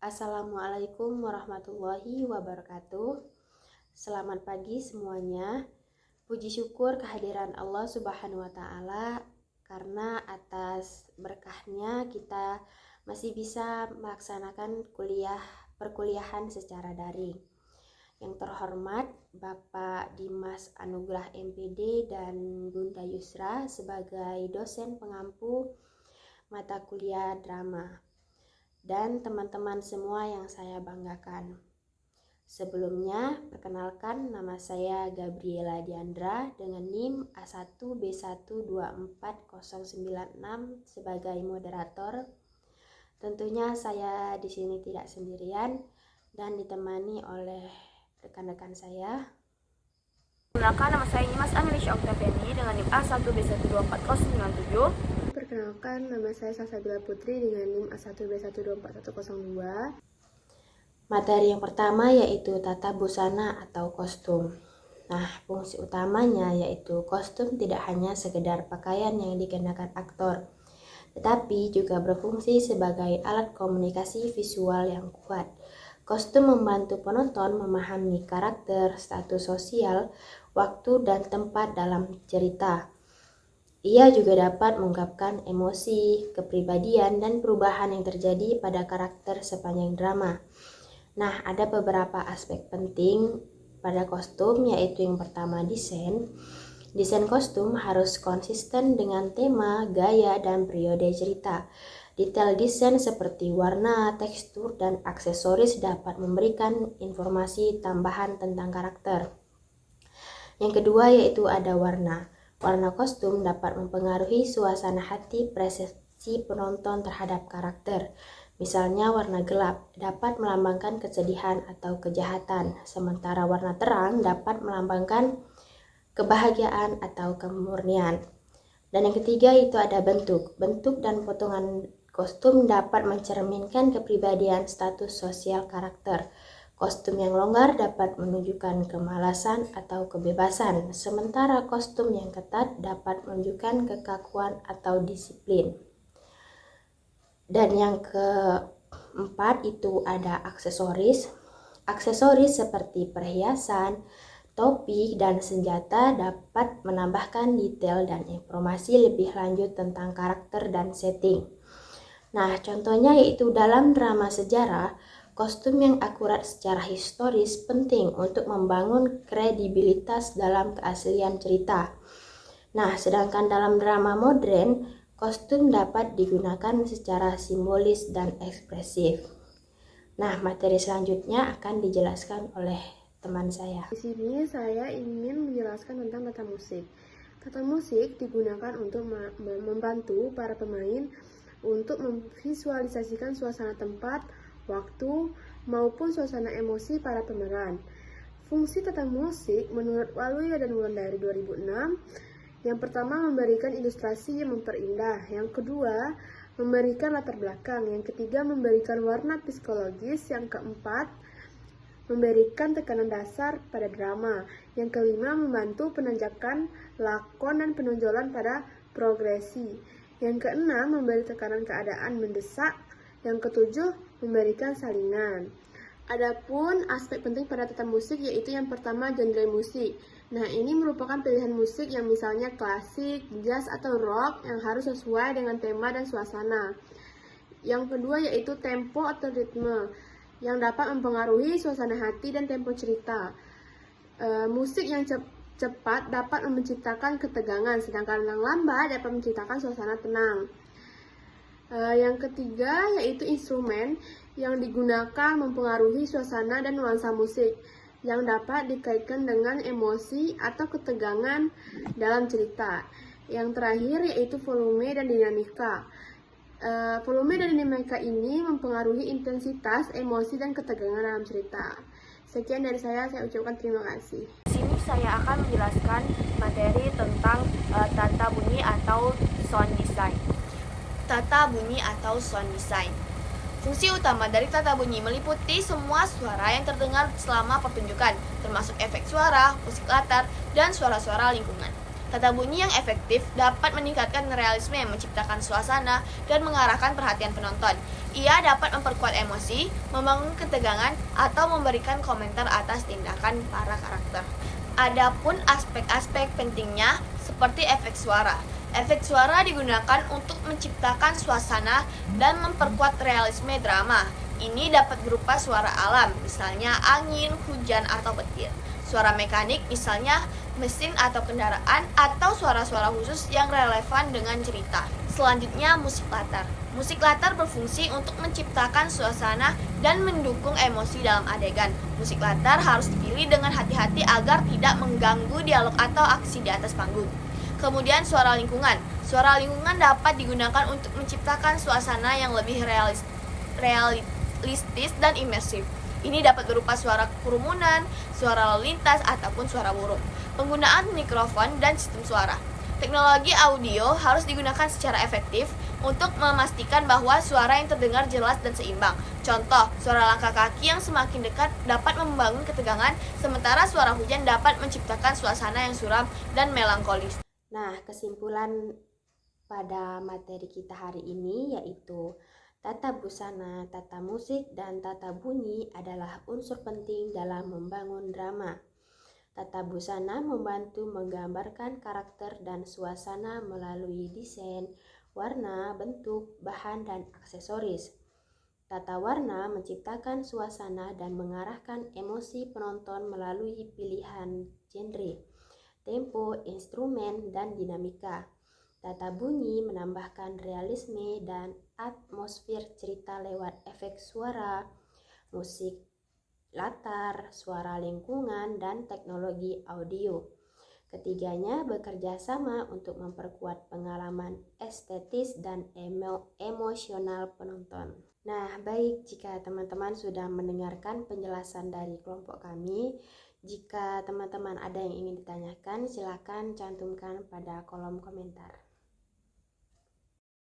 Assalamualaikum warahmatullahi wabarakatuh. Selamat pagi semuanya. Puji syukur kehadiran Allah Subhanahu wa Ta'ala, karena atas berkahnya kita masih bisa melaksanakan perkuliahan secara daring. Yang terhormat Bapak Dimas Anugrah MPD dan Bunda Yusra sebagai dosen pengampu mata kuliah drama, dan teman-teman semua yang saya banggakan. Sebelumnya, perkenalkan, nama saya Gabriela Diandra dengan NIM A1B124096 sebagai moderator. Tentunya saya di sini tidak sendirian dan ditemani oleh rekan-rekan saya. Perkenalkan, nama saya Nimas Amelisha Octaviani dengan NIM A1B124097. Perkenalkan, nama saya Salsabila Putri dengan NIM A1B124102. Materi yang pertama yaitu tata busana atau kostum. Nah, fungsi utamanya yaitu kostum tidak hanya sekedar pakaian yang dikenakan aktor, tetapi juga berfungsi sebagai alat komunikasi visual yang kuat. Kostum membantu penonton memahami karakter, status sosial, waktu, dan tempat dalam cerita. Ia juga dapat mengungkapkan emosi, kepribadian, dan perubahan yang terjadi pada karakter sepanjang drama. Nah, ada beberapa aspek penting pada kostum, yaitu yang pertama desain. Desain kostum harus konsisten dengan tema, gaya, dan periode cerita. Detail desain seperti warna, tekstur, dan aksesoris dapat memberikan informasi tambahan tentang karakter. Yang kedua yaitu ada warna. Warna kostum dapat mempengaruhi suasana hati persepsi penonton terhadap karakter. Misalnya warna gelap dapat melambangkan kesedihan atau kejahatan, sementara warna terang dapat melambangkan kebahagiaan atau kemurnian. Dan yang ketiga itu ada bentuk. Bentuk dan potongan kostum dapat mencerminkan kepribadian status sosial karakter. Kostum yang longgar dapat menunjukkan kemalasan atau kebebasan, sementara kostum yang ketat dapat menunjukkan kekakuan atau disiplin. Dan yang keempat itu ada aksesoris. Aksesoris seperti perhiasan, topi, dan senjata dapat menambahkan detail dan informasi lebih lanjut tentang karakter dan setting. Nah, contohnya yaitu dalam drama sejarah, kostum yang akurat secara historis penting untuk membangun kredibilitas dalam keaslian cerita. Nah, sedangkan dalam drama modern, kostum dapat digunakan secara simbolis dan ekspresif. Nah, materi selanjutnya akan dijelaskan oleh teman saya. Di sini saya ingin menjelaskan tentang tata musik. Tata musik digunakan untuk membantu para pemain untuk memvisualisasikan suasana tempat, waktu, maupun suasana emosi para pemeran. Fungsi tata musik menurut Waluya dan Wulandari 2006, yang pertama memberikan ilustrasi yang memperindah, yang kedua memberikan latar belakang, yang ketiga memberikan warna psikologis, yang keempat memberikan tekanan dasar pada drama, yang kelima membantu penanjakan lakon dan penonjolan pada progresi, yang keenam memberi tekanan keadaan mendesak, yang ketujuh memberikan salingan. Adapun aspek penting pada tata musik yaitu yang pertama genre musik. Nah, ini merupakan pilihan musik yang misalnya klasik, jazz, atau rock yang harus sesuai dengan tema dan suasana. Yang kedua yaitu tempo atau ritme yang dapat mempengaruhi suasana hati dan tempo cerita. Musik yang cepat dapat menciptakan ketegangan, sedangkan yang lambat dapat menciptakan suasana tenang. Yang ketiga yaitu instrumen yang digunakan mempengaruhi suasana dan nuansa musik yang dapat dikaitkan dengan emosi atau ketegangan dalam cerita. Yang terakhir yaitu volume dan dinamika. Volume dan dinamika ini mempengaruhi intensitas, emosi, dan ketegangan dalam cerita. Sekian dari saya ucapkan terima kasih. Di sini saya akan menjelaskan materi tentang tata bunyi atau sound design. Tata bunyi atau sound design. Fungsi utama dari tata bunyi meliputi semua suara yang terdengar selama pertunjukan, termasuk efek suara, musik latar, dan suara-suara lingkungan. Tata bunyi yang efektif dapat meningkatkan realisme, menciptakan suasana, dan mengarahkan perhatian penonton. Ia dapat memperkuat emosi, membangun ketegangan, atau memberikan komentar atas tindakan para karakter. Adapun aspek-aspek pentingnya seperti efek suara. Efek suara digunakan untuk menciptakan suasana dan memperkuat realisme drama. Ini dapat berupa suara alam, misalnya angin, hujan, atau petir. Suara mekanik, misalnya mesin atau kendaraan, atau suara-suara khusus yang relevan dengan cerita. Selanjutnya, musik latar. Musik latar berfungsi untuk menciptakan suasana dan mendukung emosi dalam adegan. Musik latar harus dipilih dengan hati-hati agar tidak mengganggu dialog atau aksi di atas panggung. Kemudian suara lingkungan. Suara lingkungan dapat digunakan untuk menciptakan suasana yang lebih realistis dan imersif. Ini dapat berupa suara kerumunan, suara lalu lintas, ataupun suara burung. Penggunaan mikrofon dan sistem suara. Teknologi audio harus digunakan secara efektif untuk memastikan bahwa suara yang terdengar jelas dan seimbang. Contoh, suara langkah kaki yang semakin dekat dapat membangun ketegangan, sementara suara hujan dapat menciptakan suasana yang suram dan melankolis. Nah, kesimpulan pada materi kita hari ini yaitu tata busana, tata musik, dan tata bunyi adalah unsur penting dalam membangun drama. Tata busana membantu menggambarkan karakter dan suasana melalui desain, warna, bentuk, bahan, dan aksesoris. Tata warna menciptakan suasana dan mengarahkan emosi penonton melalui pilihan genre, tempo, instrumen, dan dinamika. Tata bunyi menambahkan realisme dan atmosfer cerita lewat efek suara, musik latar, suara lingkungan, dan teknologi audio. Ketiganya bekerja sama untuk memperkuat pengalaman estetis dan emosional penonton. Nah, baik, jika teman-teman sudah mendengarkan penjelasan dari kelompok kami, jika teman-teman ada yang ingin ditanyakan, silakan cantumkan pada kolom komentar.